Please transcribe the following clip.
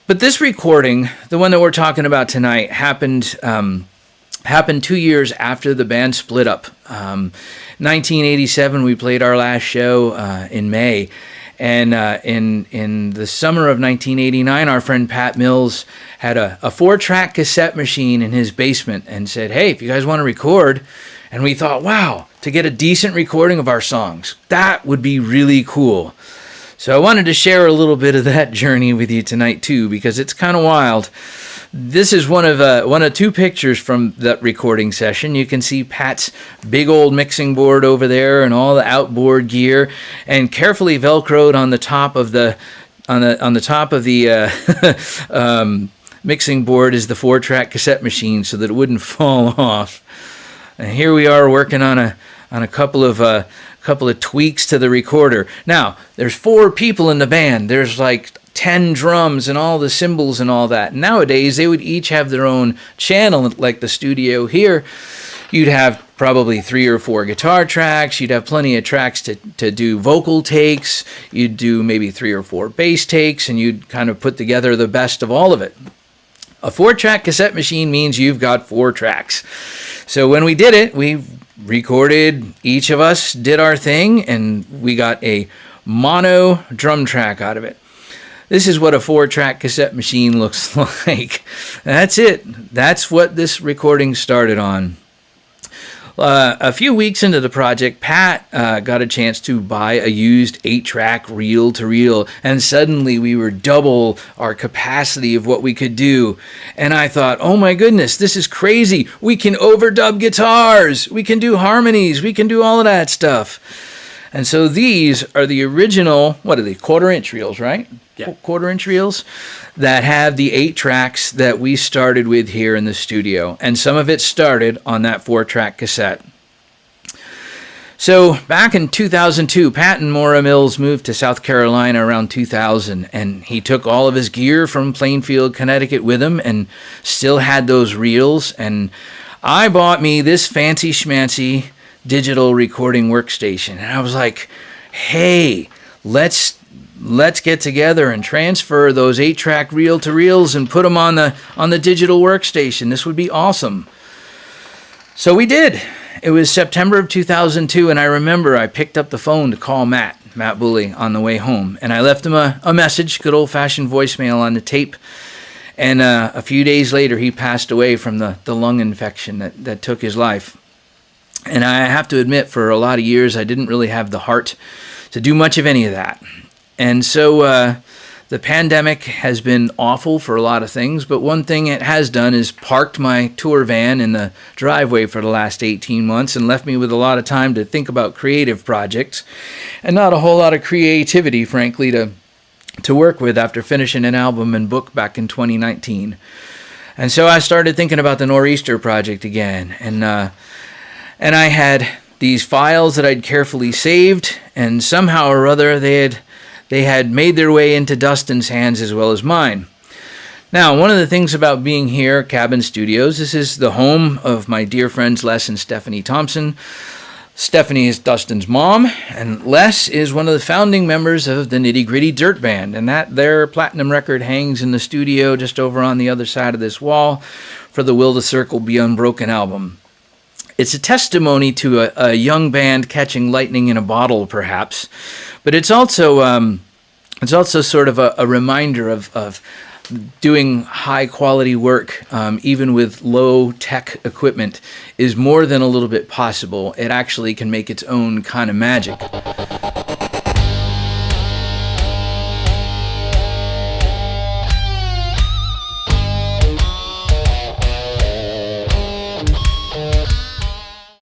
But this recording, the one that we're talking about tonight, happened 2 years after the band split up. 1987, we played our last show in May. And in the summer of 1989, our friend Pat Mills had a 4-track cassette machine in his basement and said, hey, if you guys want to record. And we thought, wow, to get a decent recording of our songs, that would be really cool. So I wanted to share a little bit of that journey with you tonight too, because it's kind of wild. This is one of two pictures from that recording session. You can see Pat's big old mixing board over there and all the outboard gear, and carefully velcroed on the top of the mixing board is the 4-track cassette machine so that it wouldn't fall off. And here we are working on a couple of tweaks to the recorder. Now, there's 4 people in the band. There's like 10 drums and all the cymbals and all that. Nowadays, they would each have their own channel, like the studio here. You'd have probably 3 or 4 guitar tracks. You'd have plenty of tracks to do vocal takes. You'd do maybe 3 or 4 bass takes, and you'd kind of put together the best of all of it. A 4-track cassette machine means you've got 4 tracks. So when we did it, we recorded, each of us did our thing, and we got a mono drum track out of it. This is what a 4-track cassette machine looks like. That's it. That's what this recording started on. A few weeks into the project, Pat got a chance to buy a used 8-track reel-to-reel, and suddenly we were double our capacity of what we could do. And I thought, oh my goodness, this is crazy. We can overdub guitars. We can do harmonies. We can do all of that stuff. And so these are the original, what are they, 1/4-inch reels, right? Yeah. 1/4-inch reels that have the 8 tracks that we started with here in the studio. And some of it started on that 4-track cassette. So back in 2002, Pat and Maura Mills moved to South Carolina around 2000. And he took all of his gear from Plainfield, Connecticut with him and still had those reels. And I bought me this fancy schmancy digital recording workstation. And I was like, hey, let's get together and transfer those 8-track reel-to-reels and put them on the digital workstation. This would be awesome. So we did. It was September of 2002, and I remember I picked up the phone to call Matt Bully on the way home. And I left him a message, good old-fashioned voicemail on the tape. And a few days later, he passed away from the lung infection that took his life. And I have to admit, for a lot of years, I didn't really have the heart to do much of any of that. And so the pandemic has been awful for a lot of things, but one thing it has done is parked my tour van in the driveway for the last 18 months and left me with a lot of time to think about creative projects and not a whole lot of creativity, frankly, to work with after finishing an album and book back in 2019. And so I started thinking about the Nor'easter project again, and I had these files that I'd carefully saved, and somehow or other they had made their way into Dustin's hands as well as mine. Now, one of the things about being here at Cabin Studios, this is the home of my dear friends Les and Stephanie Thompson. Stephanie is Dustin's mom, and Les is one of the founding members of the Nitty Gritty Dirt Band, and that their platinum record hangs in the studio just over on the other side of this wall for the Will the Circle Be Unbroken album. It's a testimony to a young band catching lightning in a bottle, perhaps, but it's also sort of a reminder of doing high-quality work, even with low-tech equipment, is more than a little bit possible. It actually can make its own kind of magic.